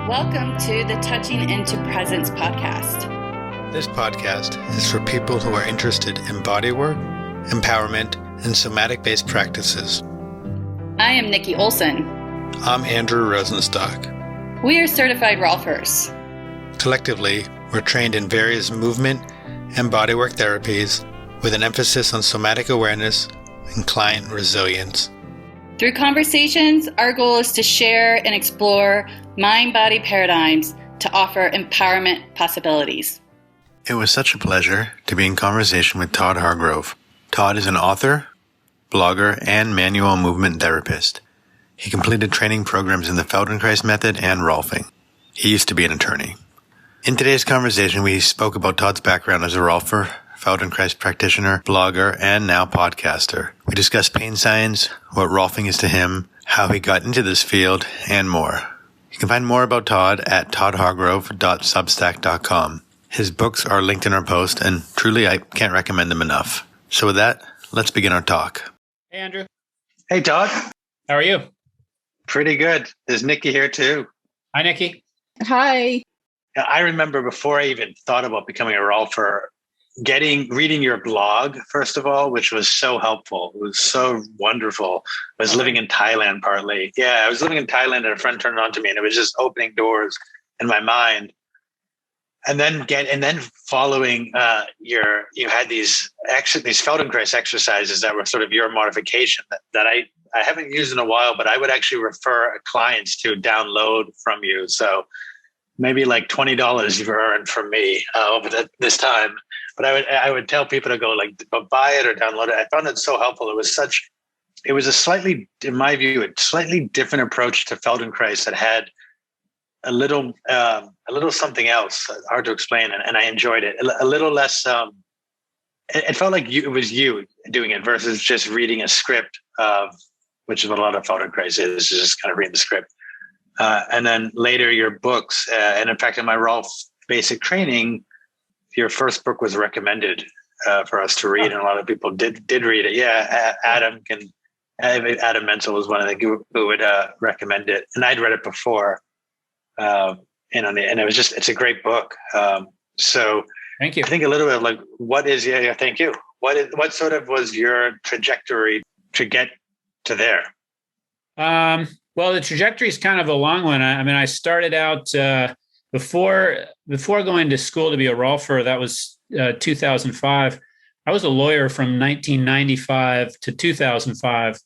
Welcome to the Touching into Presence podcast. This podcast is for people who are interested in bodywork, empowerment, and somatic-based practices. I am Nikki Olson. I'm Andrew Rosenstock. We are certified Rolfers. Collectively, we're trained in various movement and bodywork therapies with an emphasis on somatic awareness and client resilience. Through conversations, our goal is to share and explore mind-body paradigms to offer empowerment possibilities. It was such a pleasure to be in conversation with Todd Hargrove. Todd is an author, blogger, and manual movement therapist. He completed training programs in the Feldenkrais Method and Rolfing. He used to be an attorney. In today's conversation, we spoke about Todd's background as a Rolfer, Feldenkrais Practitioner, blogger, and now podcaster. We discussed pain science, what Rolfing is to him, how he got into this field, and more. You can find more about Todd at toddhargrove.substack.com. His books are linked in our post, and truly I can't recommend them enough. So with that, let's begin our talk. Hey, Andrew. Hey, Todd. How are you? Pretty good. There's Nikki here too. Hi, Nikki. Hi. I remember before I even thought about becoming a Rolfer, reading your blog, first of all, which was so helpful. It was so wonderful. I was living in Thailand partly. Yeah, I was living in Thailand and a friend turned it on to me and it was just opening doors in my mind. And then following you had these Feldenkrais exercises that were sort of your modification that I haven't used in a while, but I would actually refer clients to download from you. So maybe like $20 you've earned from me over this time. But I would tell people to go buy it or download it. I found it so helpful. It was a slightly, in my view, a slightly different approach to Feldenkrais that had a little something else, hard to explain, and I enjoyed it. A little less. It felt like it was you doing it versus just reading a script, which is what a lot of Feldenkrais is just kind of reading the script. And then later your books, and in fact, in my Rolf basic training, your first book was recommended for us to read, and a lot of people did read it. Yeah, Adam Menzel was one of the who would recommend it, and I'd read it before. And it was it's a great book. So thank you. I think a little bit of thank you. What sort of was your trajectory to get to there? Well, the trajectory is kind of a long one. I started out before going to school to be a Rolfer. That was 2005. I was a lawyer from 1995 to 2005.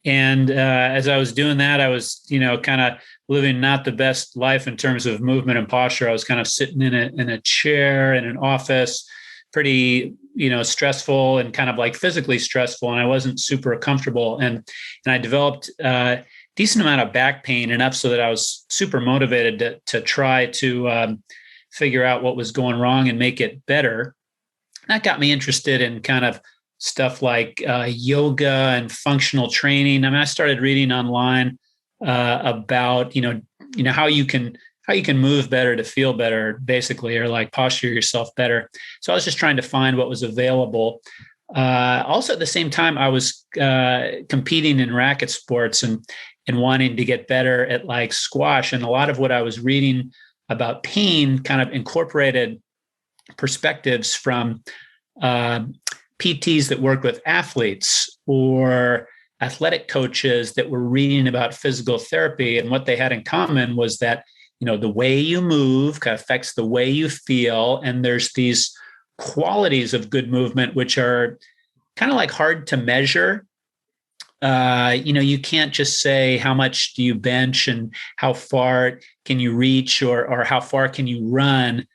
And as I was doing that, I was, kind of living not the best life in terms of movement and posture. I was kind of sitting in a chair in an office, pretty, stressful and kind of like physically stressful. And I wasn't super comfortable. And I developed decent amount of back pain, enough so that I was super motivated to try to figure out what was going wrong and make it better. That got me interested in kind of stuff like yoga and functional training. I started reading online about how you can move better to feel better, basically, or like posture yourself better. So I was just trying to find what was available. Also, at the same time, I was competing in racket sports and wanting to get better at like squash. And a lot of what I was reading about pain kind of incorporated perspectives from PTs that worked with athletes or athletic coaches that were reading about physical therapy. And what they had in common was that, the way you move kind of affects the way you feel. And there's these qualities of good movement, which are kind of like hard to measure. You can't just say how much do you bench and how far can you reach or how far can you run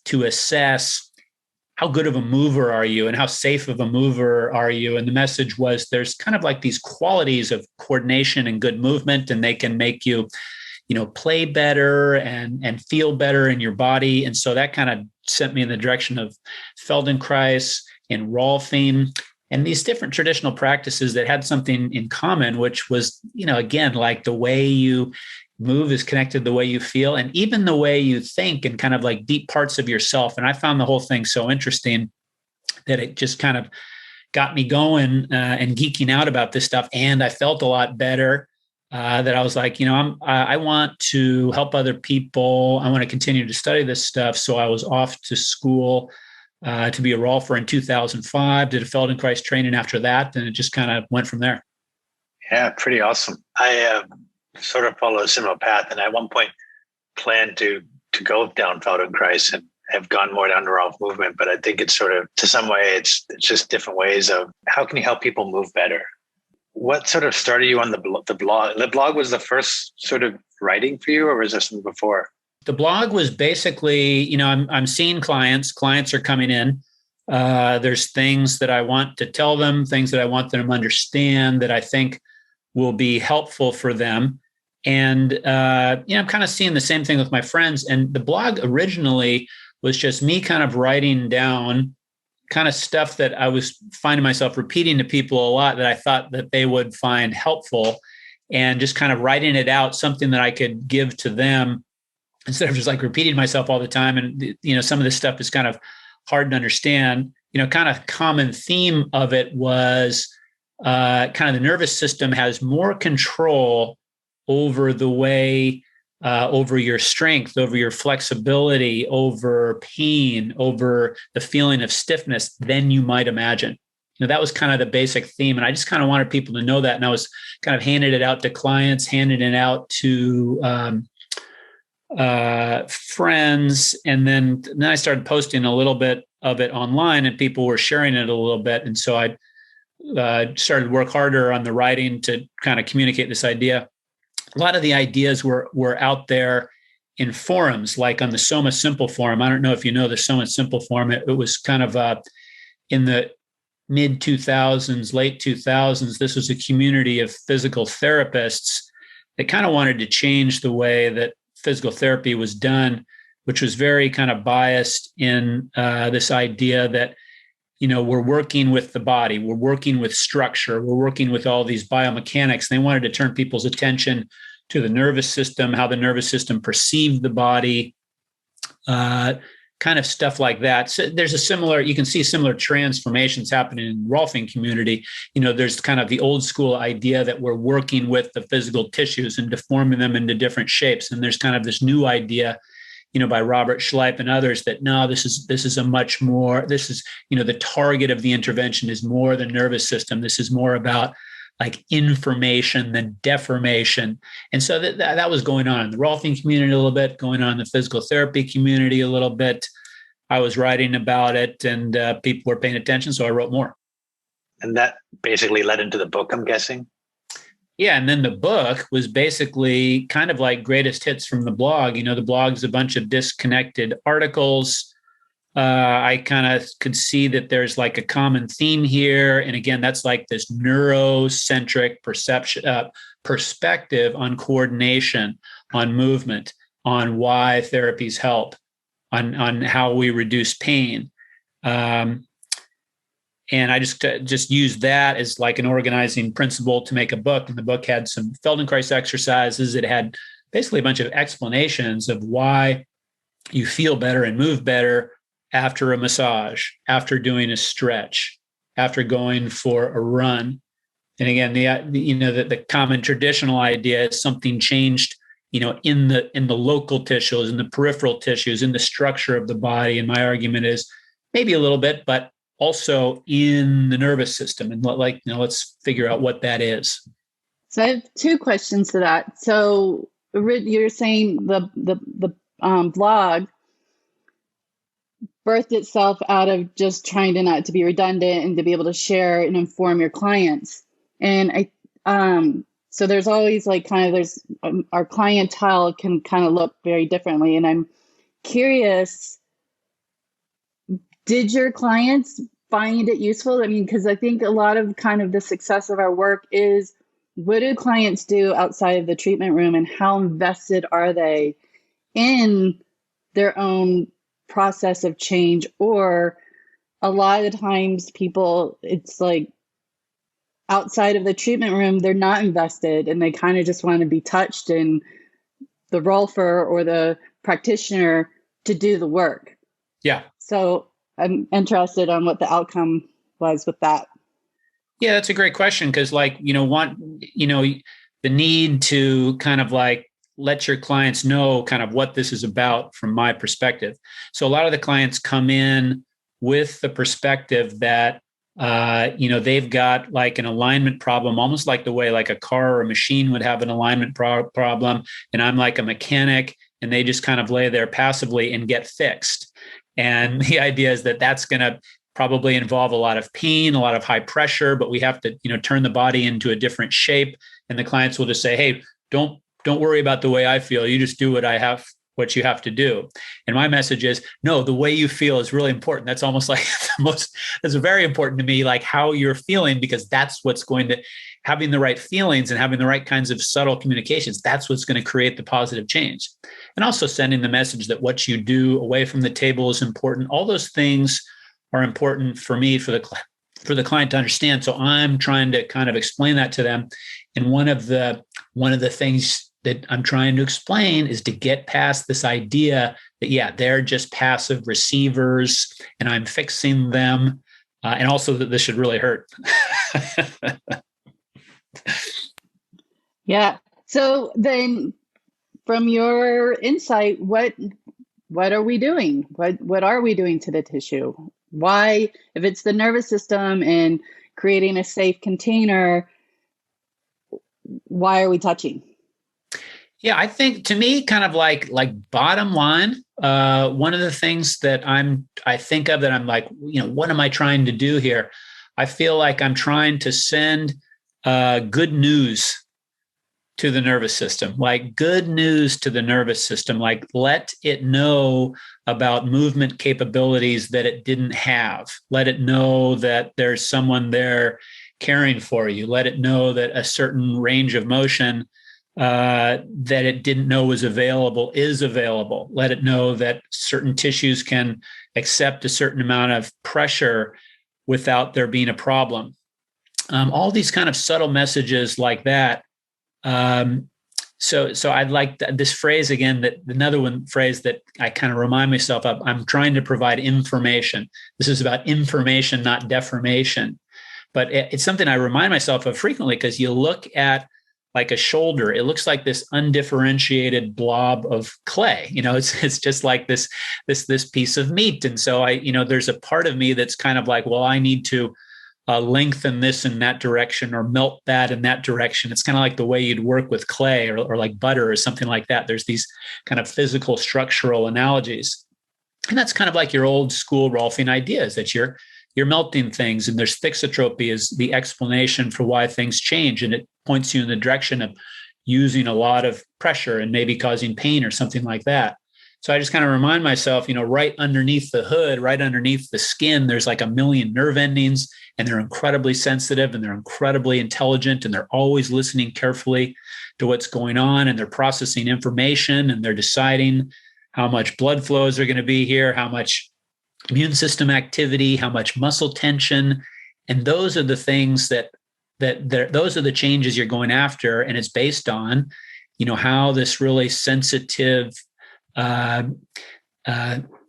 to assess how good of a mover are you and how safe of a mover are you. And the message was there's kind of like these qualities of coordination and good movement, and they can make you, play better and feel better in your body. And so that kind of sent me in the direction of Feldenkrais and Rolfing and these different traditional practices that had something in common, which was, again, like the way you move is connected to the way you feel and even the way you think and kind of like deep parts of yourself. And I found the whole thing so interesting that it just kind of got me going and geeking out about this stuff. And I felt a lot better. that I was like, I want to help other people. I want to continue to study this stuff. So I was off to school to be a Rolfer in 2005, did a Feldenkrais training after that. And it just kind of went from there. Yeah, pretty awesome. I sort of follow a similar path. And at one point planned to go down Feldenkrais and have gone more down the Rolf movement. But I think it's sort of, to some way, it's just different ways of how can you help people move better? What sort of started you on the blog? The blog was the first sort of writing for you, or was there something before? The blog was basically, I'm seeing clients. Clients are coming in. There's things that I want to tell them, things that I want them to understand that I think will be helpful for them. And, I'm kind of seeing the same thing with my friends. And the blog originally was just me kind of writing down kind of stuff that I was finding myself repeating to people a lot that I thought that they would find helpful, and just kind of writing it out, something that I could give to them instead of just like repeating myself all the time. And, some of this stuff is kind of hard to understand. Kind of common theme of it was kind of the nervous system has more control over the way, over your strength, over your flexibility, over pain, over the feeling of stiffness than you might imagine. That was kind of the basic theme. And I just kind of wanted people to know that. And I was kind of handing it out to clients, handing it out to friends. And then I started posting a little bit of it online, and people were sharing it a little bit. And so I started to work harder on the writing to kind of communicate this idea. A lot of the ideas were out there in forums, like on the Soma Simple forum. I don't know if you know the Soma Simple forum. It was kind of in the mid 2000s, late 2000s. This was a community of physical therapists that kind of wanted to change the way that physical therapy was done, which was very kind of biased in this idea that, we're working with the body, we're working with structure, we're working with all these biomechanics. They wanted to turn people's attention to the nervous system, how the nervous system perceived the body, kind of stuff like that. So there's you can see similar transformations happening in the Rolfing community. There's kind of the old school idea that we're working with the physical tissues and deforming them into different shapes. And there's kind of this new idea, by Robert Schleip and others, that no, this is a much more, the target of the intervention is more the nervous system. This is more about like information than deformation. And so that was going on in the Rolfing community a little bit, going on in the physical therapy community a little bit. I was writing about it, and people were paying attention, so I wrote more. And that basically led into the book, I'm guessing? Yeah, and then the book was basically kind of like greatest hits from the blog. The blog's a bunch of disconnected articles. I kind of could see that there's like a common theme here. And again, that's like this neurocentric perspective on coordination, on movement, on why therapies help, on how we reduce pain. And I just used that as like an organizing principle to make a book. And the book had some Feldenkrais exercises. It had basically a bunch of explanations of why you feel better and move better after a massage, after doing a stretch, after going for a run. And again, the common traditional idea is something changed, in the local tissues, in the peripheral tissues, in the structure of the body. And my argument is maybe a little bit, but also in the nervous system. And let's figure out what that is. So I have two questions to that. So you're saying the blog birthed itself out of just trying to not to be redundant and to be able to share and inform your clients. And so there's always our clientele can kind of look very differently. And I'm curious, did your clients find it useful? I mean, because I think a lot of kind of the success of our work is, what do clients do outside of the treatment room, and how invested are they in their own process of change? Or a lot of the times people, it's like outside of the treatment room, they're not invested and they kind of just want to be touched in the Rolfer or the practitioner to do the work. Yeah. So I'm interested on what the outcome was with that. Yeah, that's a great question. Because the the need to kind of like let your clients know kind of what this is about from my perspective. So a lot of the clients come in with the perspective that, they've got like an alignment problem, almost like the way like a car or a machine would have an alignment problem. And I'm like a mechanic, and they just kind of lay there passively and get fixed. And the idea is that that's going to probably involve a lot of pain, a lot of high pressure, but we have to, turn the body into a different shape. And the clients will just say, hey, don't worry about the way I feel. You just do what you have to do. And my message is, no, the way you feel is really important. That's almost like that's very important to me, like how you're feeling, because that's what's going to, having the right feelings and having the right kinds of subtle communications, that's what's going to create the positive change. And also sending the message that what you do away from the table is important. All those things are important for me, for the client to understand. So I'm trying to kind of explain that to them. And one of the things that I'm trying to explain is to get past this idea that, they're just passive receivers and I'm fixing them. And also that this should really hurt. Yeah. So then from your insight, what are we doing? What are we doing to the tissue? Why, if it's the nervous system and creating a safe container, why are we touching? Yeah, I think to me, kind of like bottom line, one of the things that I think of that I'm like, what am I trying to do here? I feel like I'm trying to send good news to the nervous system, like good news to the nervous system, like let it know about movement capabilities that it didn't have. Let it know that there's someone there caring for you. Let it know that a certain range of motion that it didn't know was available is available. Let it know that certain tissues can accept a certain amount of pressure without there being a problem. All these kind of subtle messages like that. So I'd like this phrase again, that another phrase that I kind of remind myself of, I'm trying to provide information. This is about information, not deformation. But it's something I remind myself of frequently, because you look at like a shoulder, it looks like this undifferentiated blob of clay. It's just like this piece of meat. And so there's a part of me that's kind of like, well, I need to lengthen this in that direction or melt that in that direction. It's kind of like the way you'd work with clay or like butter or something like that. There's these kind of physical structural analogies. And that's kind of like your old school Rolfing ideas, that you're melting things, and there's thixotropy is the explanation for why things change. And it points you in the direction of using a lot of pressure and maybe causing pain or something like that. So I just kind of remind myself, right underneath the hood, right underneath the skin, there's like a million nerve endings, and they're incredibly sensitive and they're incredibly intelligent, and they're always listening carefully to what's going on, and they're processing information, and they're deciding how much blood flows are going to be here, how much immune system activity, how much muscle tension. And those are the things those are the changes you're going after. And it's based on, how this really sensitive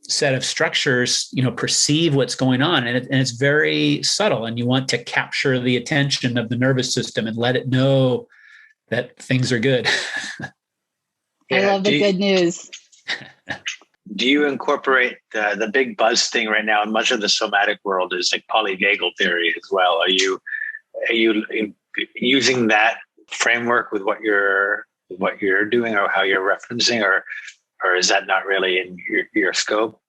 set of structures, perceive what's going on. And it's very subtle, and you want to capture the attention of the nervous system and let it know that things are good. I love the good news. Do you incorporate the big buzz thing right now in much of the somatic world is like polyvagal theory as well? Are you using that framework with what you're doing or how you're referencing, or is that not really in your scope?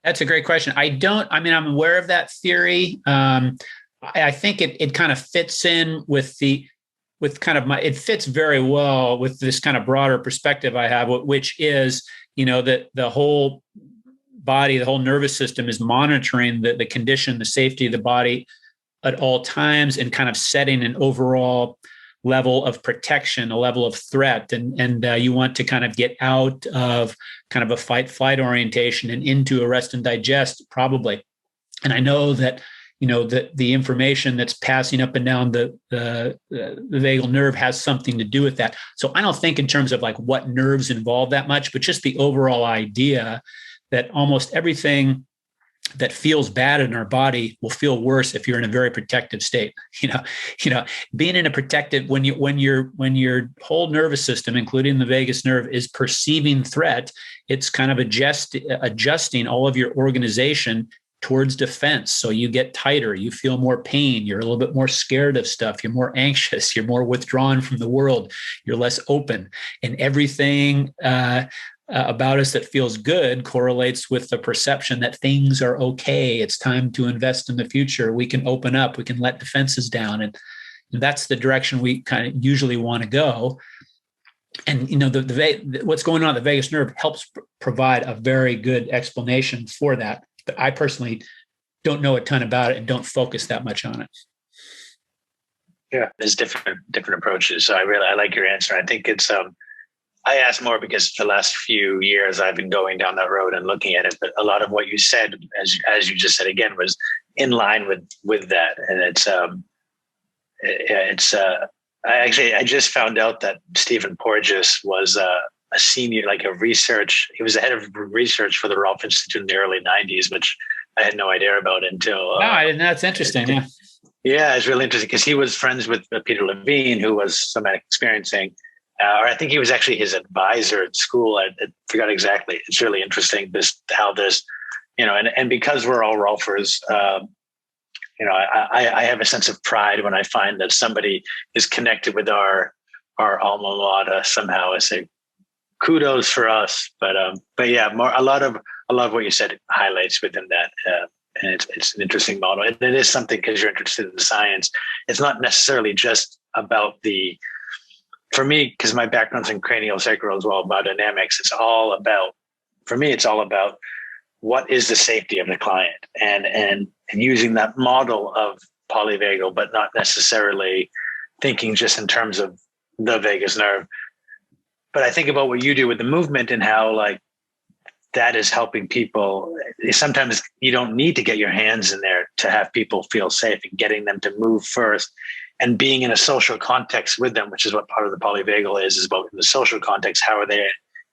That's a great question. I'm aware of that theory. I think it kind of fits in it fits very well with this kind of broader perspective I have, which is, that the whole body, the whole nervous system is monitoring the condition, the safety of the body at all times, and kind of setting an overall level of protection, a level of threat. And you want to kind of get out of kind of a fight-flight orientation and into a rest and digest, probably. And I know that, that the information that's passing up and down the vagal nerve has something to do with that. So I don't think in terms of like what nerves involve that much, but just the overall idea that almost everything that feels bad in our body will feel worse if you're in a very protective state. Being in a protective, when your whole nervous system, including the vagus nerve, is perceiving threat, it's kind of adjusting all of your organization towards defense. So you get tighter, you feel more pain, you're a little bit more scared of stuff, you're more anxious, you're more withdrawn from the world, you're less open, and everything about us that feels good correlates with the perception that things are okay. It's time to invest in the future. We can open up. We can let defenses down. And that's the direction we kind of usually want to go. And, what's going on at the vagus nerve helps provide a very good explanation for that. But I personally don't know a ton about it and don't focus that much on it. Yeah, there's different approaches. So I like your answer. I think it's, I asked more because the last few years I've been going down that road and looking at it, but a lot of what you said, as you just said again, was in line with that. And I just found out that Stephen Porges was a senior, like he was the head of research for the Rolf Institute in the early 90s, which I had no idea about until. No, I didn't. That's interesting. Yeah. Yeah, it's really interesting because he was friends with Peter Levine, who was somatic experiencing. Or I think he was actually his advisor at school. I forgot exactly. It's really interesting how this, and because we're all Rolfers, I have a sense of pride when I find that somebody is connected with our alma mater somehow. I say kudos for us. But yeah, a lot of what you said highlights within that. And it's an interesting model. And it is something, because you're interested in the science. It's not necessarily just about for me, because my background's in cranial sacral as well, biodynamics, it's all about what is the safety of the client and using that model of polyvagal, but not necessarily thinking just in terms of the vagus nerve. But I think about what you do with the movement and how that is helping people. Sometimes you don't need to get your hands in there to have people feel safe, and getting them to move first. And being in a social context with them, which is what part of the polyvagal is about in the social context. How are they,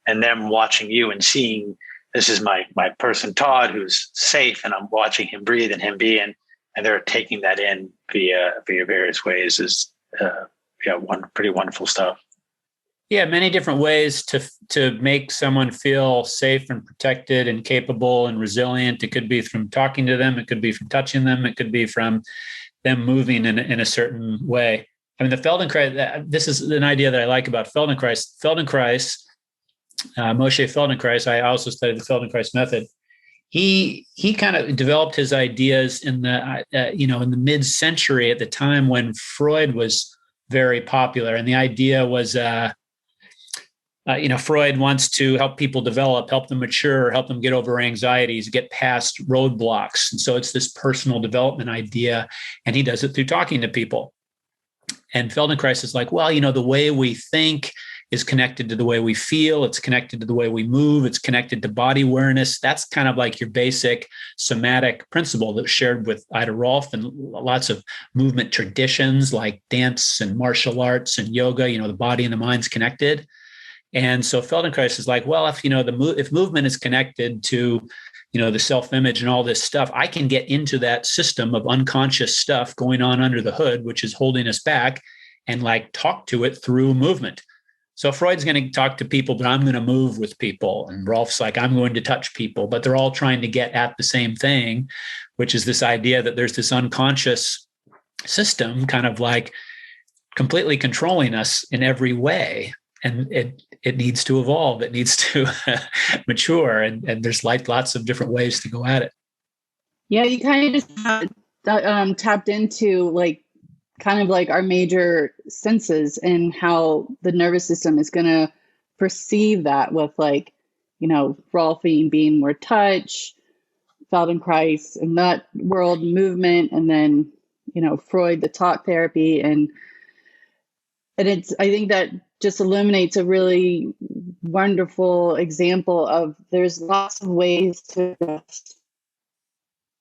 and them watching you and seeing, this is my person, Todd, who's safe, and I'm watching him breathe and him be in, and they're taking that in via various ways is, pretty wonderful stuff. Yeah, many different ways to make someone feel safe and protected and capable and resilient. It could be from talking to them. It could be from touching them. It could be from them moving in a certain way. I mean, the Feldenkrais, this is an idea that I like about Feldenkrais. Moshe Feldenkrais, I also studied the Feldenkrais method. He kind of developed his ideas in the mid-century, at the time when Freud was very popular. And the idea was, Freud wants to help people develop, help them mature, help them get over anxieties, get past roadblocks. And so it's this personal development idea, and he does it through talking to people. And Feldenkrais is like, well, the way we think is connected to the way we feel. It's connected to the way we move. It's connected to body awareness. That's kind of like your basic somatic principle that's shared with Ida Rolf and lots of movement traditions like dance and martial arts and yoga. The body and the mind's connected. And so Feldenkrais is like, well, if movement is connected to, the self-image and all this stuff, I can get into that system of unconscious stuff going on under the hood, which is holding us back, and talk to it through movement. So Freud's going to talk to people, but I'm going to move with people. And Rolf's like, I'm going to touch people, but they're all trying to get at the same thing, which is this idea that there's this unconscious system kind of completely controlling us in every way. And it needs to evolve. It needs to mature. And there's lots of different ways to go at it. Yeah, you kind of just tapped into our major senses and how the nervous system is going to perceive that with Rolfing being more touch, Feldenkrais and that world movement, and then, Freud, the talk therapy. And I think that just illuminates a really wonderful example of there's lots of ways to adjust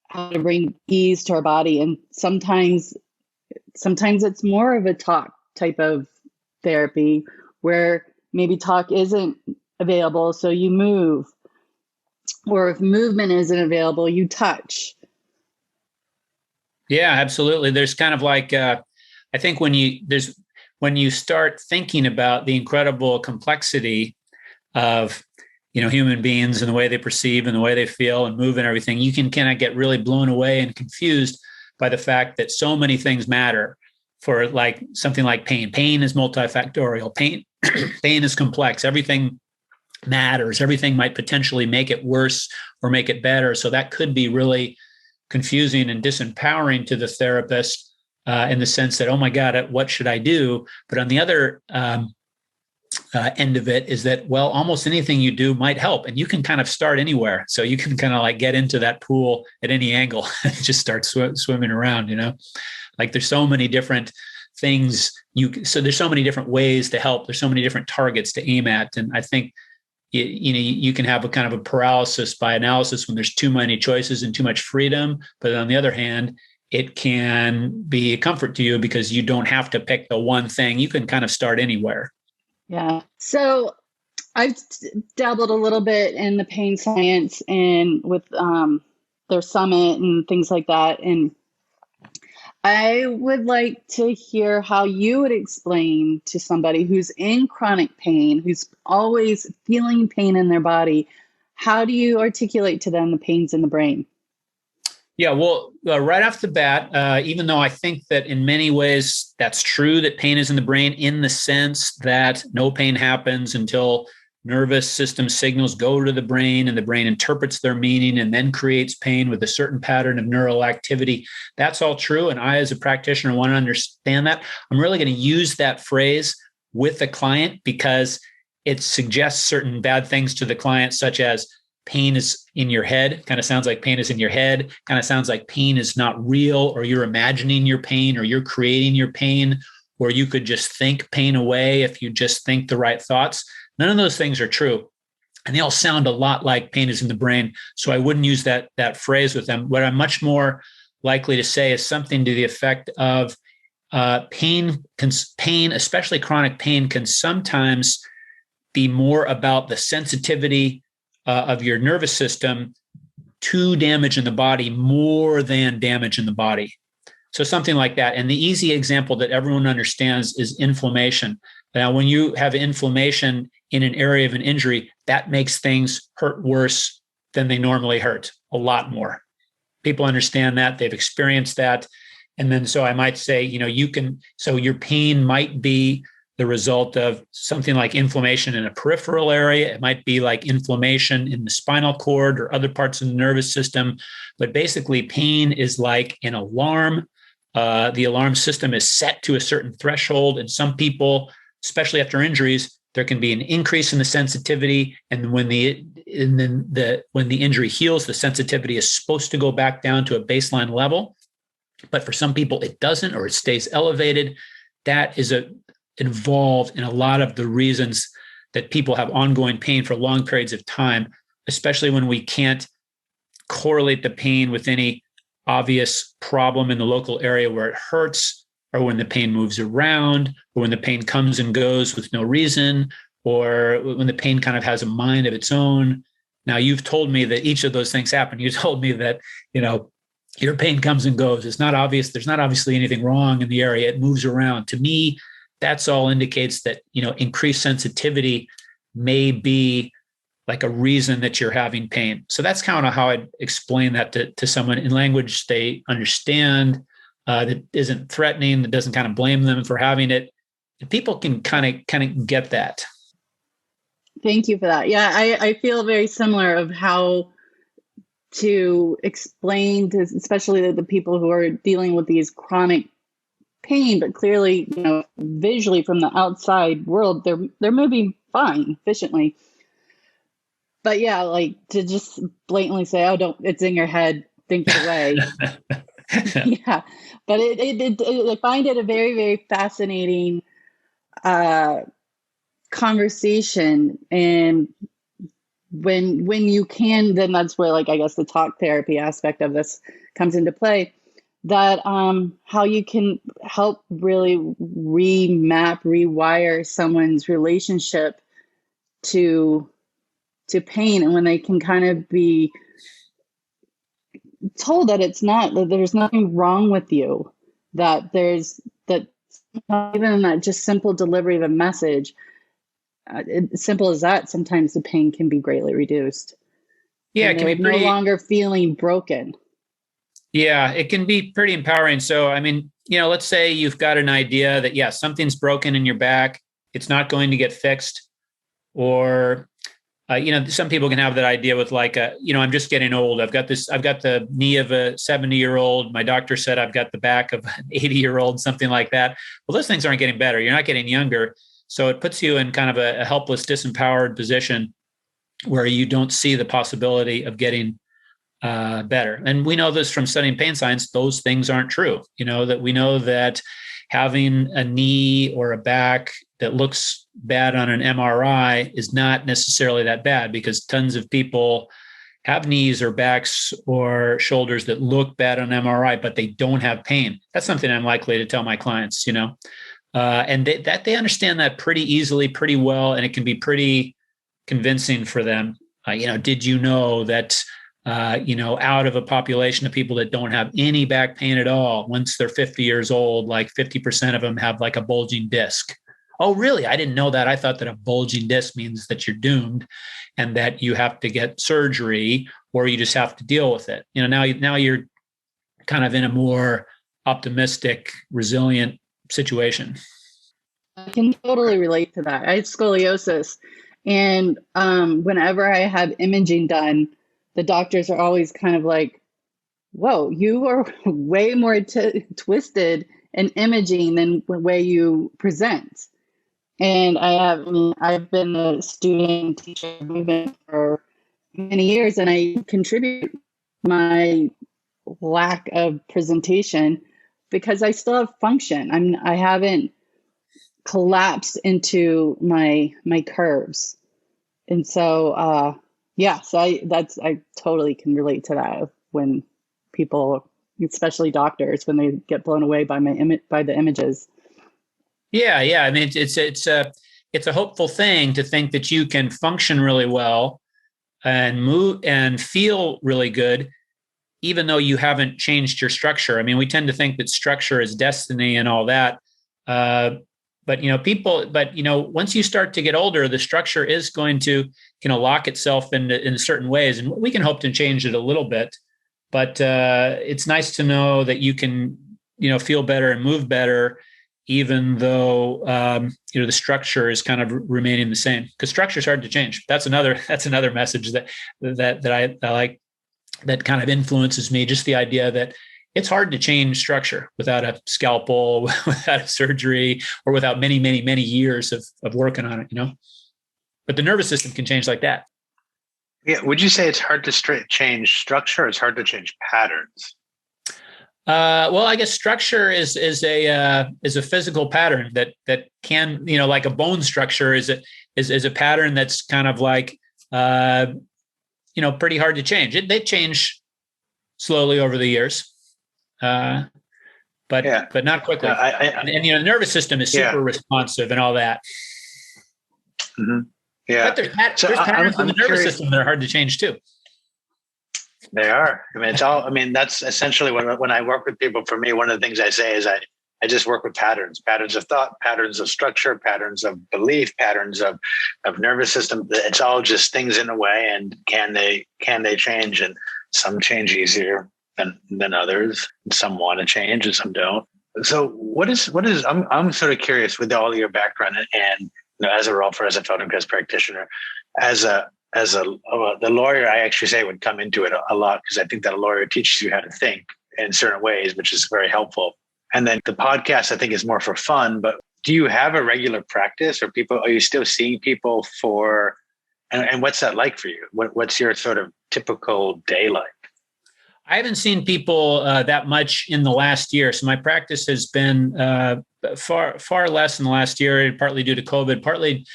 how to bring ease to our body. And sometimes it's more of a talk type of therapy where maybe talk isn't available, so you move. or if movement isn't available, you touch. Yeah, absolutely. There's kind of like, I think when you start thinking about the incredible complexity of, human beings and the way they perceive and the way they feel and move and everything, you can kind of get really blown away and confused by the fact that so many things matter for like something like pain. Pain is multifactorial. Pain is complex. Everything matters. Everything might potentially make it worse or make it better. So that could be really confusing and disempowering to the therapist in the sense that, oh my God, what should I do? But on the other end of it is that, well, almost anything you do might help, and you can kind of start anywhere. So you can kind of like get into that pool at any angle and just start swimming around, like there's so many different things so there's so many different ways to help. There's so many different targets to aim at. And I think, you can have a kind of a paralysis by analysis when there's too many choices and too much freedom. But on the other hand, it can be a comfort to you because you don't have to pick the one thing. You can kind of start anywhere. Yeah. So I've dabbled a little bit in the pain science and with their summit and things like that. And I would like to hear how you would explain to somebody who's in chronic pain, who's always feeling pain in their body, how do you articulate to them the pains in the brain? Yeah, well, right off the bat, even though I think that in many ways that's true that pain is in the brain in the sense that no pain happens until nervous system signals go to the brain and the brain interprets their meaning and then creates pain with a certain pattern of neural activity. That's all true. And I, as a practitioner, want to understand that. I'm really going to use that phrase with the client because it suggests certain bad things to the client, such as pain is in your head. Kind of sounds like pain is in your head. Kind of sounds like pain is not real, or you're imagining your pain, or you're creating your pain, or you could just think pain away if you just think the right thoughts. None of those things are true. And they all sound a lot like pain is in the brain. So I wouldn't use that phrase with them. What I'm much more likely to say is something to the effect of pain, especially chronic pain, can sometimes be more about the sensitivity of your nervous system to damage in the body more than damage in the body. So something like that. And the easy example that everyone understands is inflammation. Now, when you have inflammation in an area of an injury, that makes things hurt worse than they normally hurt, a lot more. People understand that. They've experienced that. And then so I might say, so your pain might be the result of something like inflammation in a peripheral area. It might be like inflammation in the spinal cord or other parts of the nervous system. But basically, pain is like an alarm. The alarm system is set to a certain threshold. And some people, especially after injuries, there can be an increase in the sensitivity. And when the injury heals, the sensitivity is supposed to go back down to a baseline level. But for some people, it doesn't, or it stays elevated. That is involved in a lot of the reasons that people have ongoing pain for long periods of time, especially when we can't correlate the pain with any obvious problem in the local area where it hurts, or when the pain moves around, or when the pain comes and goes with no reason, or when the pain kind of has a mind of its own. Now, you've told me that each of those things happen. You told me that, your pain comes and goes. It's not obvious. There's not obviously anything wrong in the area. It moves around. To me, that's all indicates that, increased sensitivity may be like a reason that you're having pain. So that's kind of how I'd explain that to someone in language they understand, that isn't threatening, that doesn't kind of blame them for having it. People can kind of get that. Thank you for that. Yeah, I feel very similar of how to explain to especially the people who are dealing with these chronic pain, but clearly, visually from the outside world, they're moving fine, efficiently. But yeah, like to just blatantly say, "Oh, it's in your head, think it away." Yeah, but I find it a very, very fascinating conversation, and when you can, then that's where, like, I guess the talk therapy aspect of this comes into play. That how you can help really rewire someone's relationship to to pain, and when they can kind of be told that that there's nothing wrong with you, that even that just simple delivery of a message, simple as that, sometimes the pain can be greatly reduced. Yeah, and it can be no longer feeling broken. Yeah, it can be pretty empowering. So, I mean, let's say you've got an idea that, yeah, something's broken in your back. It's not going to get fixed. Or, some people can have that idea with like, I'm just getting old. I've got the knee of a 70-year-old. My doctor said I've got the back of an 80-year-old, something like that. Well, those things aren't getting better. You're not getting younger. So it puts you in kind of a helpless, disempowered position where you don't see the possibility of getting better. And we know this from studying pain science, those things aren't true. That we know that having a knee or a back that looks bad on an MRI is not necessarily that bad, because tons of people have knees or backs or shoulders that look bad on MRI, but they don't have pain. That's something I'm likely to tell my clients, and they understand that pretty easily, pretty well, and it can be pretty convincing for them. Did you know that out of a population of people that don't have any back pain at all, once they're 50 years old, like 50% of them have like a bulging disc. Oh, really? I didn't know that. I thought that a bulging disc means that you're doomed and that you have to get surgery or you just have to deal with it. Now you're kind of in a more optimistic, resilient situation. I can totally relate to that. I had scoliosis, and whenever I have imaging done, the doctors are always kind of like, whoa, you are way more twisted in imaging than the way you present. And I've been a student teacher movement for many years, and I contribute my lack of presentation because I still have function. I haven't collapsed into my curves. And so, I totally can relate to that when people, especially doctors, when they get blown away by the images. Yeah. I mean, it's a hopeful thing to think that you can function really well and move and feel really good, even though you haven't changed your structure. I mean, we tend to think that structure is destiny and all that. But once you start to get older, the structure is going to, lock itself in certain ways, and we can hope to change it a little bit. But it's nice to know that you can, feel better and move better, even though the structure is kind of remaining the same. Because structure is hard to change. That's another message that I like, that kind of influences me. Just the idea that it's hard to change structure without a scalpel, without a surgery, or without many, many, many years of working on it, But the nervous system can change like that. Yeah. Would you say it's hard to change structure, or it's hard to change patterns? Well, I guess structure is a physical pattern that can, like a bone structure is a pattern that's kind of like, pretty hard to change. They change slowly over the years. But not quickly. And the nervous system is super responsive and all that. Mm-hmm. Yeah. But there's patterns in the nervous system that are hard to change too. They are. I mean, that's essentially when I work with people. For me, one of the things I say is I just work with patterns of thought, patterns of structure, patterns of belief, patterns of nervous system. It's all just things in a way, and can they change? And some change easier than others. Some want to change and some don't. So what is I'm sort of curious, with all your background and as a Rolfer, as a Feldenkrais practitioner, the lawyer, I actually say would come into it a lot, because I think that a lawyer teaches you how to think in certain ways, which is very helpful. And then the podcast, I think, is more for fun. But do you have a regular practice, or are you still seeing people and what's that like for you? What's your sort of typical day like? I haven't seen people that much in the last year. So my practice has been far less in the last year, partly due to COVID, partly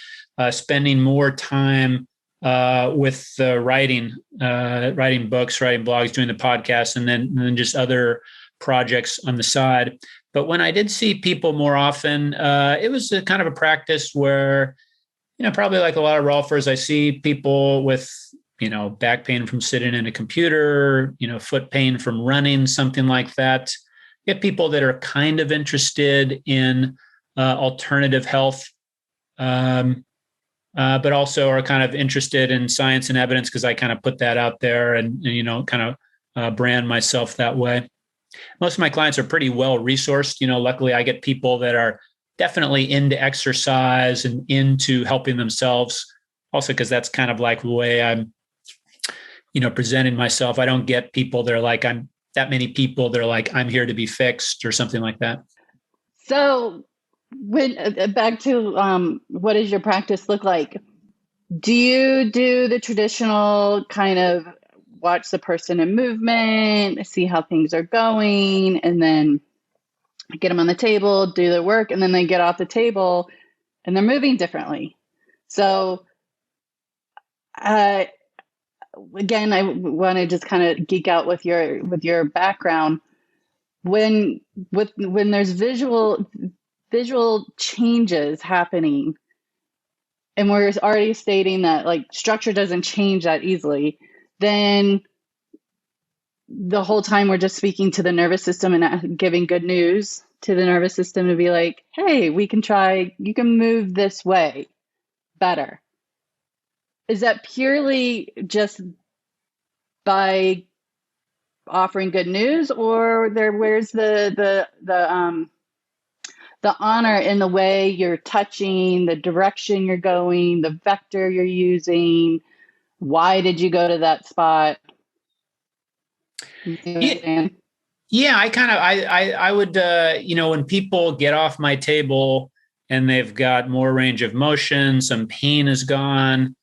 spending more time with writing books, writing blogs, doing the podcast, and then just other projects on the side. But when I did see people more often, it was a kind of a practice where, probably like a lot of Rolfers, I see people with, back pain from sitting in a computer, foot pain from running, something like that. Get people that are kind of interested in alternative health, but also are kind of interested in science and evidence, because I kind of put that out there and kind of brand myself that way. Most of my clients are pretty well resourced. Luckily I get people that are definitely into exercise and into helping themselves, also because that's kind of like the way I'm, presenting myself. I don't get people that are like, I'm here to be fixed or something like that. So when back to what does your practice look like? Do you do the traditional kind of watch the person in movement, see how things are going, and then get them on the table, do their work, and then they get off the table and they're moving differently? So again, I want to just kind of geek out with your background. When there's visual changes happening, and we're already stating that like structure doesn't change that easily, then the whole time we're just speaking to the nervous system and giving good news to the nervous system to be like, hey, you can move this way better. Is that purely just by offering good news, or where's the honor in the way you're touching, the direction you're going, the vector you're using? Why did you go to that spot? Yeah, I would, when people get off my table and they've got more range of motion, some pain is gone,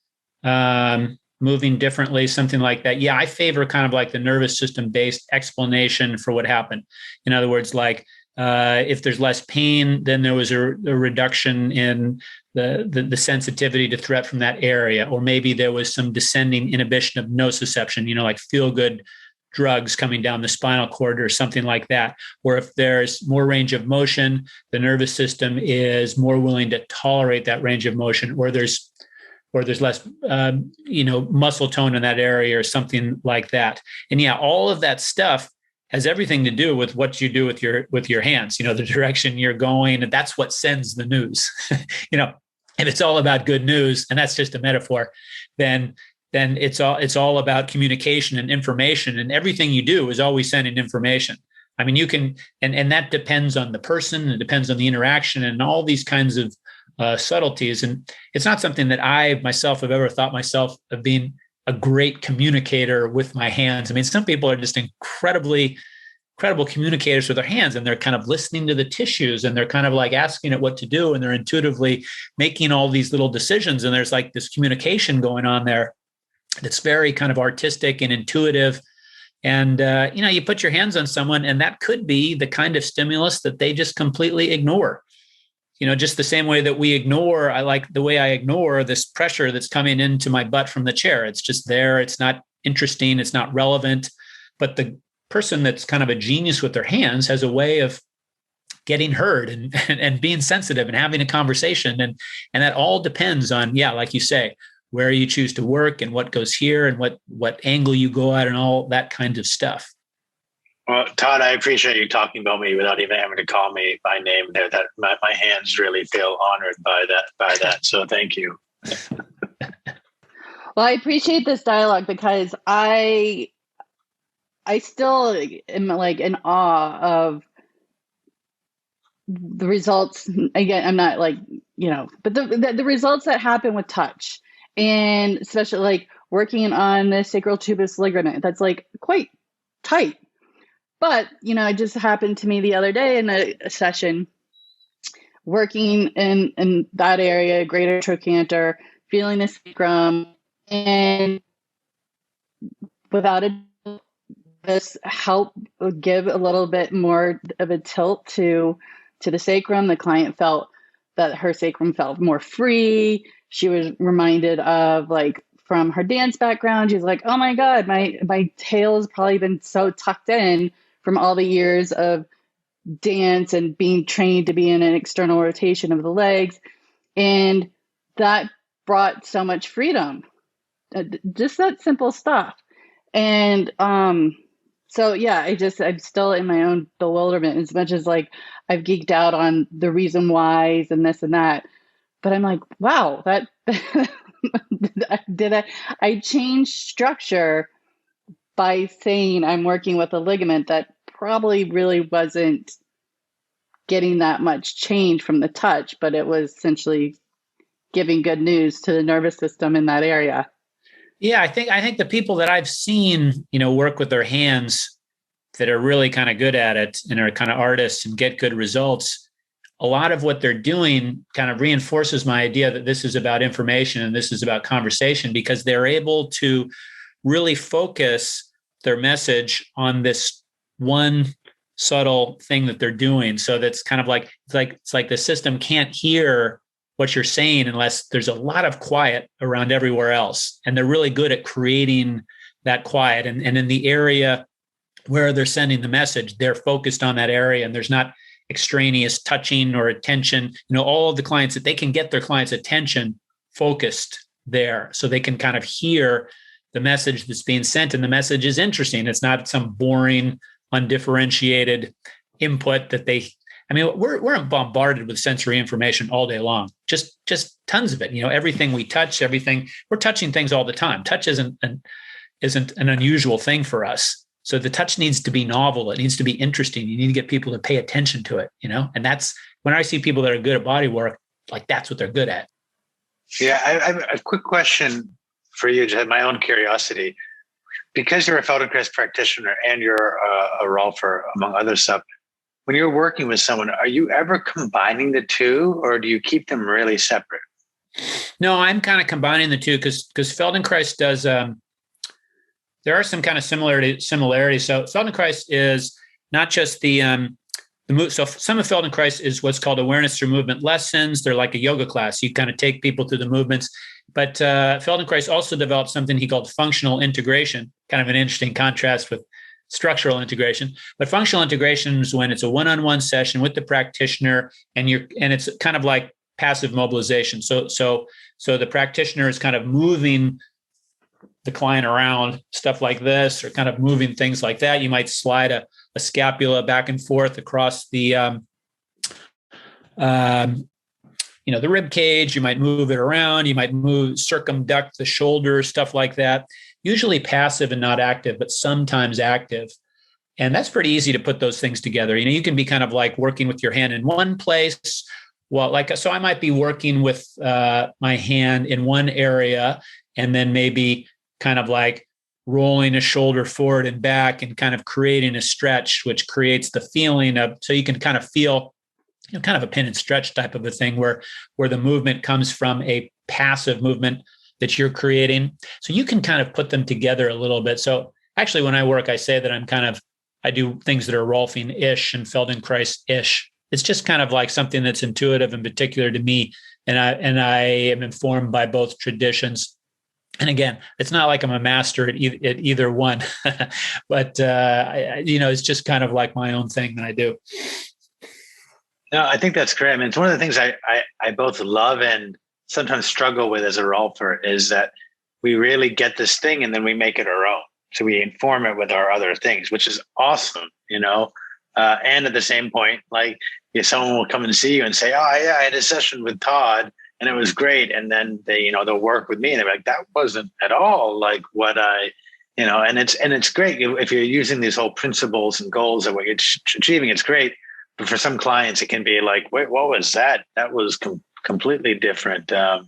moving differently, something like that. Yeah, I favor kind of like the nervous system based explanation for what happened. In other words, like if there's less pain, then there was a reduction in the sensitivity to threat from that area, or maybe there was some descending inhibition of nociception, like feel good drugs coming down the spinal cord or something like that. Or if there's more range of motion, the nervous system is more willing to tolerate that range of motion, or there's less, muscle tone in that area or something like that. And yeah, all of that stuff has everything to do with what you do with your hands, the direction you're going. And that's what sends the news. If it's all about good news, and that's just a metaphor, then it's all about communication and information, and everything you do is always sending information. I mean, you can, and that depends on the person, it depends on the interaction and all these kinds of subtleties. And it's not something that I myself have ever thought myself of being a great communicator with my hands. I mean, some people are just incredible communicators with their hands, and they're kind of listening to the tissues, and they're kind of like asking it what to do, and they're intuitively making all these little decisions. And there's like this communication going on there that's very kind of artistic and intuitive. And, you put your hands on someone, and that could be the kind of stimulus that they just completely ignore. Just the same way that I like the way I ignore this pressure that's coming into my butt from the chair. It's just there. It's not interesting. It's not relevant. But the person that's kind of a genius with their hands has a way of getting heard and being sensitive and having a conversation. And that all depends on, like you say, where you choose to work and what goes here and what angle you go at and all that kind of stuff. Well, Todd, I appreciate you talking about me without even having to call me by name there. That my hands really feel honored by that. So thank you. Well, I appreciate this dialogue because I still am like in awe of the results. Again, I'm not like, but the results that happen with touch, and especially like working on the sacral tubus ligament, that's like quite tight. But, it just happened to me the other day in a session, working in that area, greater trochanter, feeling the sacrum, and without this help give a little bit more of a tilt to the sacrum. The client felt that her sacrum felt more free. She was reminded of like from her dance background. She's like, oh my God, my tail has probably been so tucked in from all the years of dance and being trained to be in an external rotation of the legs. And that brought so much freedom. Just that simple stuff. And so yeah, I'm still in my own bewilderment as much as like I've geeked out on the reason whys and this and that. But I'm like, wow, that I changed structure by saying I'm working with a ligament that probably really wasn't getting that much change from the touch, but it was essentially giving good news to the nervous system in that area. Yeah, I think the people that I've seen, work with their hands that are really kind of good at it and are kind of artists and get good results, a lot of what they're doing kind of reinforces my idea that this is about information and this is about conversation, because they're able to really focus their message on this one subtle thing that they're doing. So that's kind of like, it's like the system can't hear what you're saying unless there's a lot of quiet around everywhere else. And they're really good at creating that quiet. And in the area where they're sending the message, they're focused on that area, and there's not extraneous touching or attention. All of the clients, that they can get their clients' attention focused there, so they can kind of hear the message that's being sent. And the message is interesting. It's not some boring, undifferentiated input that we're bombarded with sensory information all day long, just tons of it. Everything we touch, we're touching things all the time. Touch isn't an unusual thing for us. So the touch needs to be novel. It needs to be interesting. You need to get people to pay attention to it, and that's when I see people that are good at body work, like that's what they're good at. Yeah. I have a quick question for you, just my own curiosity, because you're a Feldenkrais practitioner and you're a Rolfer, among other stuff. When you're working with someone, are you ever combining the two, or do you keep them really separate? No, I'm kind of combining the two because Feldenkrais does. There are some kind of similarities. So Feldenkrais is not just the move. So some of Feldenkrais is what's called awareness through movement lessons. They're like a yoga class. You kind of take people through the movements. But Feldenkrais also developed something he called functional integration, kind of an interesting contrast with structural integration. But functional integration is when it's a one-on-one session with the practitioner, and it's kind of like passive mobilization. So the practitioner is kind of moving the client around, stuff like this, or kind of moving things like that. You might slide a scapula back and forth across the the rib cage. You might move it around. You might circumduct the shoulder, stuff like that. Usually passive and not active, but sometimes active. And that's pretty easy to put those things together. You can be kind of like working with your hand in one place. Well, so I might be working with my hand in one area, and then maybe kind of like rolling a shoulder forward and back and kind of creating a stretch, which creates the feeling of, so you can kind of feel, kind of a pin and stretch type of a thing where the movement comes from a passive movement that you're creating. So you can kind of put them together a little bit. So actually, when I work, I say that I do things that are Rolfing-ish and Feldenkrais-ish. It's just kind of like something that's intuitive and particular to me. And I am informed by both traditions. And again, it's not like I'm a master at either one, but it's just kind of like my own thing that I do. No, I think that's great. I mean, it's one of the things I both love and sometimes struggle with as a Rolfer is that we really get this thing and then we make it our own. So we inform it with our other things, which is awesome, and at the same point, like if someone will come and see you and say, oh yeah, I had a session with Todd and it was great. And then they'll work with me and they're like, that wasn't at all like what and it's great if you're using these whole principles and goals and what you're achieving, it's great. But for some clients, it can be like, wait, what was that? That was completely different. So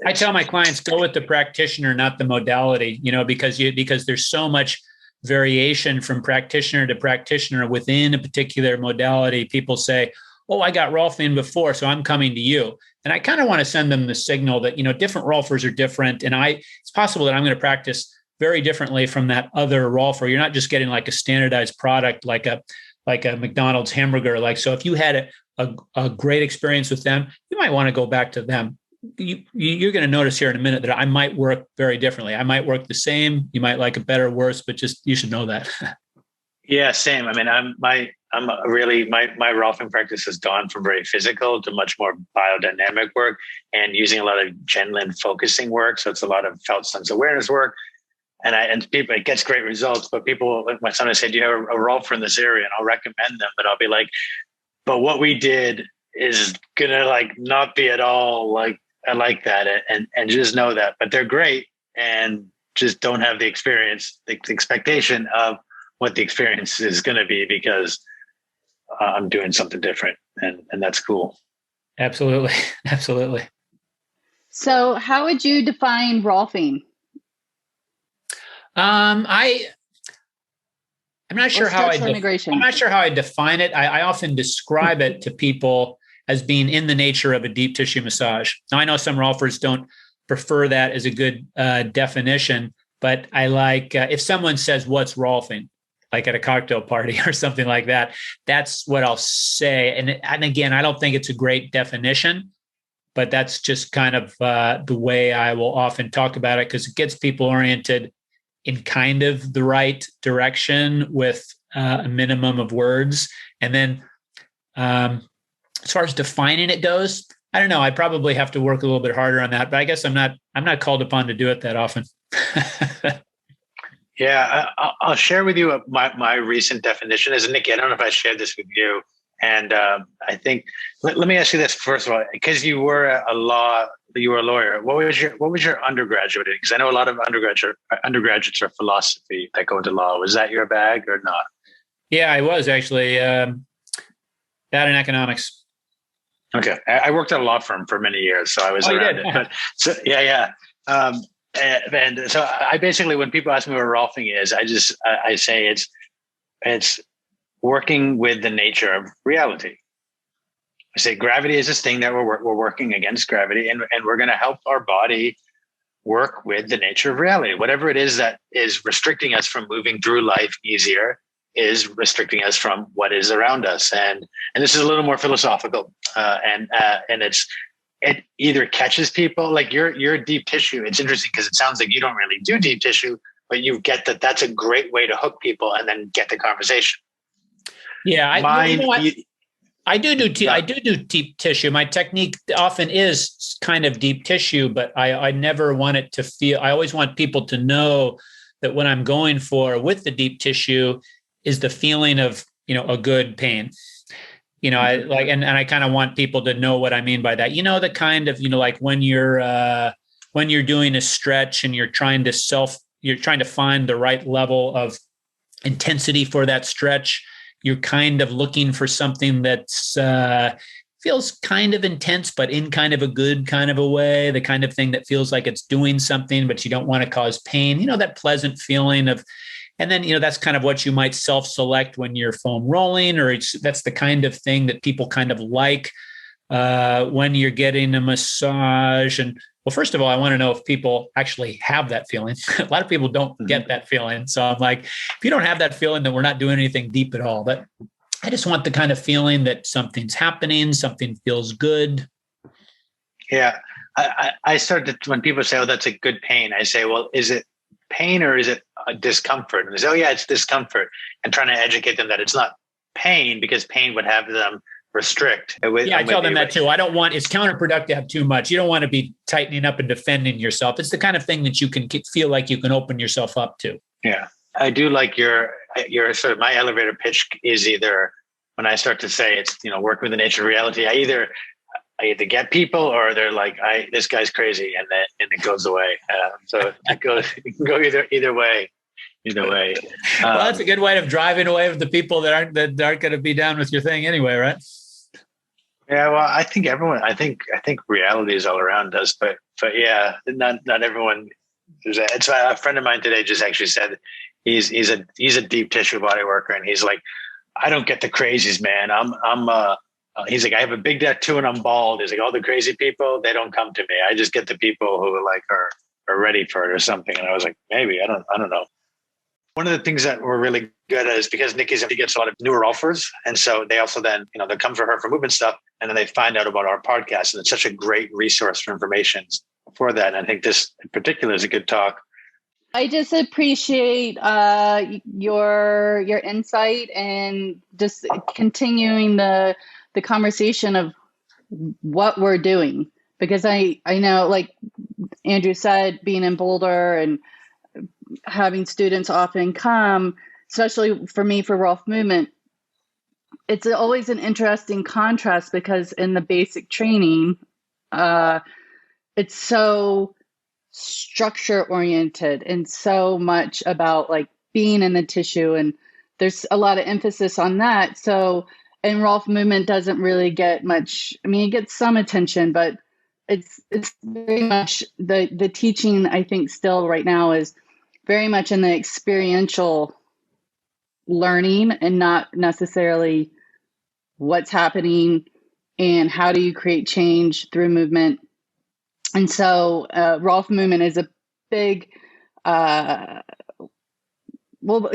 I tell my clients, go with the practitioner, not the modality, because there's so much variation from practitioner to practitioner within a particular modality. People say, oh, I got Rolfing before, so I'm coming to you. And I kind of want to send them the signal that, different Rolfers are different. And it's possible that I'm going to practice very differently from that other Rolfer. You're not just getting like a standardized product, like a McDonald's hamburger. So if you had a great experience with them, you might want to go back to them. You're going to notice here in a minute that I might work very differently. I might work the same. You might like it better or worse, but just, you should know that. Yeah, same. I mean, I'm really, my Rolfing practice has gone from very physical to much more biodynamic work and using a lot of Genlin focusing work. So it's a lot of felt sense awareness work. And people, it gets great results, but people, like my son, I say, do you have a Rolfer in this area? And I'll recommend them, but I'll be like, but what we did is going to like not be at all like, I like that. And just know that, but they're great and just don't have the experience, the expectation of what the experience is going to be because I'm doing something different. And that's cool. Absolutely. Absolutely. So how would you define Rolfing? I'm not sure how I'm not sure how I define it. I often describe it to people as being in the nature of a deep tissue massage. Now, I know some Rolfers don't prefer that as a good definition, but I like if someone says, what's Rolfing? Like at a cocktail party or something like that, that's what I'll say. And again, I don't think it's a great definition, but that's just kind of the way I will often talk about it because it gets people oriented in kind of the right direction with a minimum of words. And then as far as defining it goes, I don't know. I probably have to work a little bit harder on that, but I guess I'm not called upon to do it that often. Yeah, I'll share with you my recent definition is, Nikki, I don't know if I shared this with you. And I think, let me ask you this first of all, because you were a lawyer. What was your undergraduate in? Because I know a lot of undergraduates are philosophy that go into law. Was that your bag or not? Yeah, I was actually that in economics. Okay, I worked at a law firm for many years, so I was around it. But so yeah. And so I basically, when people ask me what Rolfing is, I say it's working with the nature of reality. I say gravity is this thing that we're working against gravity, and we're going to help our body work with the nature of reality. Whatever it is that is restricting us from moving through life easier is restricting us from what is around us. And this is a little more philosophical, and it either catches people like you're deep tissue. It's interesting because it sounds like you don't really do deep tissue, but you get that that's a great way to hook people and then get the conversation. Yeah, I do deep tissue. My technique often is kind of deep tissue, but I never want it to feel. I always want people to know that what I'm going for with the deep tissue is the feeling of a good pain. I like, and I kind of want people to know what I mean by that. The kind of like when you're doing a stretch and you're trying to find the right level of intensity for that stretch. You're kind of looking for something that's feels kind of intense, but in kind of a good kind of a way, the kind of thing that feels like it's doing something, but you don't want to cause pain, that pleasant feeling of, and then, that's kind of what you might self-select when you're foam rolling, or that's the kind of thing that people kind of like when you're getting a massage. And well, first of all, I want to know if people actually have that feeling. A lot of people don't get that feeling. So I'm like, if you don't have that feeling, then we're not doing anything deep at all. But I just want the kind of feeling that something's happening, something feels good. Yeah. I started, when people say, oh, that's a good pain, I say, well, is it pain or is it a discomfort? And they say, oh yeah, it's discomfort. And trying to educate them that it's not pain because pain would have them restrict. I tell them that too. I don't want, it's counterproductive to have too much. You don't want to be tightening up and defending yourself. It's the kind of thing that you can feel like you can open yourself up to. Yeah. I do like your sort of, my elevator pitch is either when I start to say it's, work with the nature of reality, I either get people or they're like, this guy's crazy. And it goes away. So it can go either way. Either way. Well, that's a good way of driving away with the people that aren't going to be down with your thing anyway, right? Yeah, well, I think reality is all around us, but yeah, not everyone. It's a friend of mine today just actually said he's a deep tissue body worker, and he's like, I don't get the crazies, man. He's like, I have a big tattoo and I'm bald. He's like, all the crazy people, they don't come to me. I just get the people who are ready for it or something. And I was like, maybe I don't know. One of the things that we're really good at is because Nikki gets a lot of newer offers. And so they also then, they come for her for movement stuff. And then they find out about our podcast. And it's such a great resource for information for that. And I think this in particular is a good talk. I just appreciate your insight and just continuing the conversation of what we're doing, because I know, like Andrew said, being in Boulder and having students often come, especially for me for Rolf Movement, it's always an interesting contrast because in the basic training, it's so structure oriented and so much about like being in the tissue, and there's a lot of emphasis on that. So, and Rolf Movement doesn't really get much. I mean, it gets some attention, but it's very much the teaching, I think, still right now is very much in the experiential learning and not necessarily what's happening and how do you create change through movement. And so Rolf Movement is a big, well,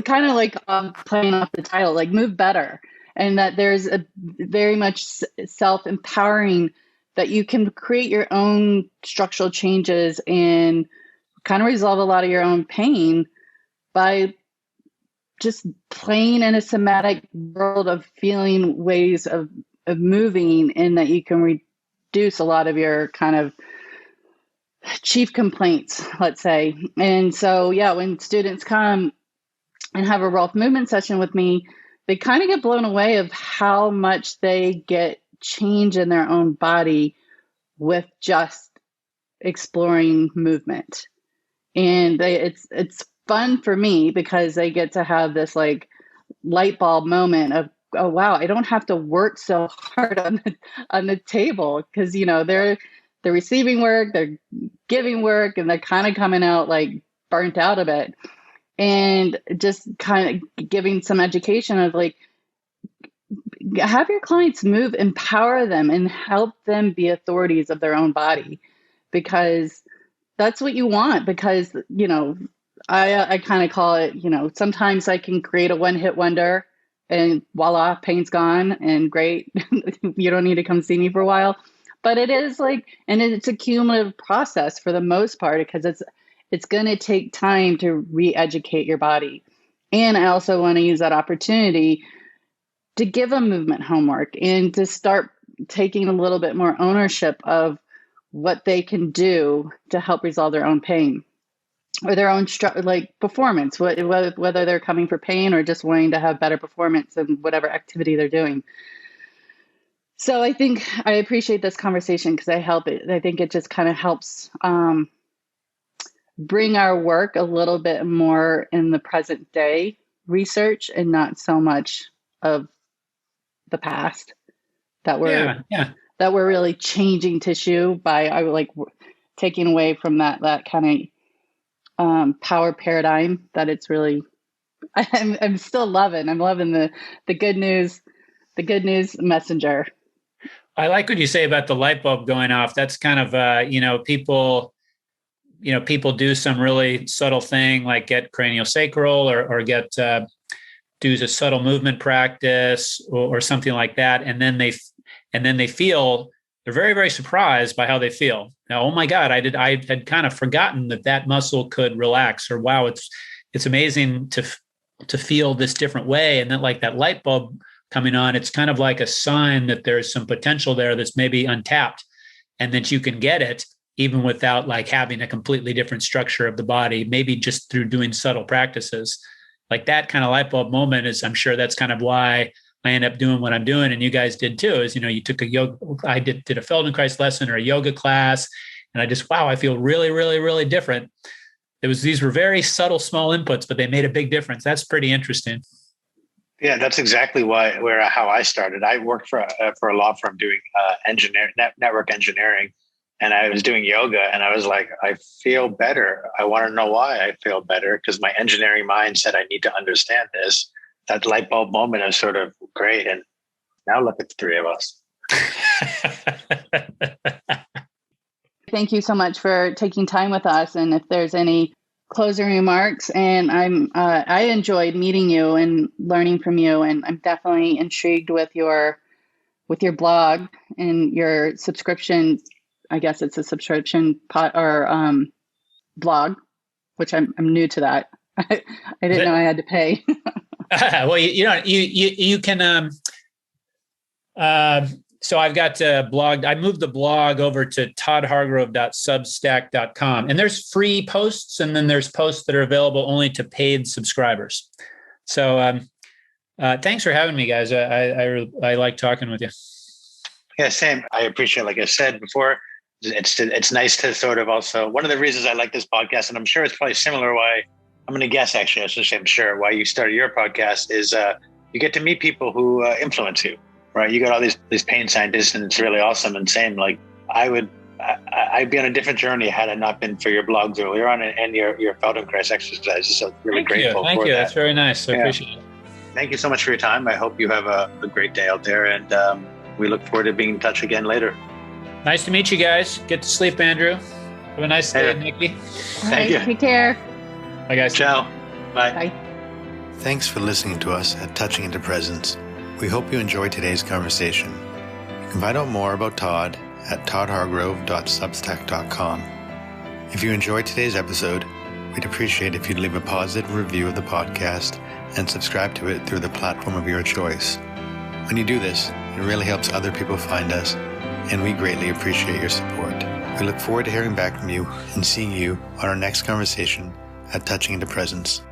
kind of like playing off the title, like move better. And that there's a very much self-empowering that you can create your own structural changes and kind of resolve a lot of your own pain by just playing in a somatic world of feeling ways of moving, and that you can reduce a lot of your kind of chief complaints, let's say. And so, yeah, when students come and have a Rolf Movement session with me, they kind of get blown away of how much they get change in their own body with just exploring movement. And it's fun for me because they get to have this like light bulb moment of, oh wow, I don't have to work so hard on the table, because you know they're receiving work, they're giving work, and they're kind of coming out like burnt out a bit. And just kind of giving some education of like, have your clients move, empower them, and help them be authorities of their own body, because that's what you want. Because, you know, I kind of call it, you know, sometimes I can create a one-hit wonder and voila, pain's gone and great. You don't need to come see me for a while. But it is like, and it's a cumulative process for the most part, because it's going to take time to re-educate your body. And I also want to use that opportunity to give them movement homework and to start taking a little bit more ownership of what they can do to help resolve their own pain or their own like performance, whether they're coming for pain or just wanting to have better performance in whatever activity they're doing. So I think I appreciate this conversation because I think it just kind of helps bring our work a little bit more in the present day research and not so much of the past that we're really changing tissue by like taking away from that kind of power paradigm that it's really. I'm still loving. I'm loving the good news messenger. I like what you say about the light bulb going off. That's kind of people do some really subtle thing like get craniosacral or get do a subtle movement practice or something like that, and then they feel they're very, very surprised by how they feel. Now, oh my God, I had kind of forgotten that muscle could relax, or wow, it's amazing to feel this different way, and then like that light bulb coming on, it's kind of like a sign that there's some potential there that's maybe untapped, and that you can get it even without like having a completely different structure of the body, maybe just through doing subtle practices. Like that kind of light bulb moment is, I'm sure that's kind of why I end up doing what I'm doing. And you guys did too, is, you know, you took I did a Feldenkrais lesson or a yoga class, and I just, wow, I feel really, really, really different. These were very subtle, small inputs, but they made a big difference. That's pretty interesting. Yeah, that's exactly how I started. I worked for a law firm doing network engineering, and I was doing yoga, and I was like, I feel better. I want to know why I feel better, because my engineering mind said I need to understand this. That light bulb moment is sort of great. And now look at the three of us. Thank you so much for taking time with us. And if there's any closing remarks, and I enjoyed meeting you and learning from you, and I'm definitely intrigued with your blog and your subscription. I guess it's a subscription blog. which I'm new to that. I didn't know I had to pay. Well, you can. So I've got a blog. I moved the blog over to toddhargrove.substack.com, and there's free posts, and then there's posts that are available only to paid subscribers. So thanks for having me, guys. I like talking with you. Yeah, same. I appreciate, like I said before, it's nice to sort of also, one of the reasons I like this podcast, and I'm sure it's probably similar why, I'm going to guess actually, I should say I'm sure why you started your podcast, is you get to meet people who influence you, right? You got all these pain scientists, and it's really awesome. And same, like I'd be on a different journey had it not been for your blogs earlier on and your Feldenkrais exercises. So really grateful for that. Thank you. That's very nice. I appreciate it. Thank you so much for your time. I hope you have a great day out there, and we look forward to being in touch again later. Nice to meet you guys. Get to sleep, Andrew. Have a nice day, Nikki. Thank you. Take care. Bye, guys. Ciao. Bye. Bye. Thanks for listening to us at Touching Into Presence. We hope you enjoyed today's conversation. You can find out more about Todd at toddhargrove.substack.com. If you enjoyed today's episode, we'd appreciate if you'd leave a positive review of the podcast and subscribe to it through the platform of your choice. When you do this, it really helps other people find us, and we greatly appreciate your support. We look forward to hearing back from you and seeing you on our next conversation at Touching Into Presence.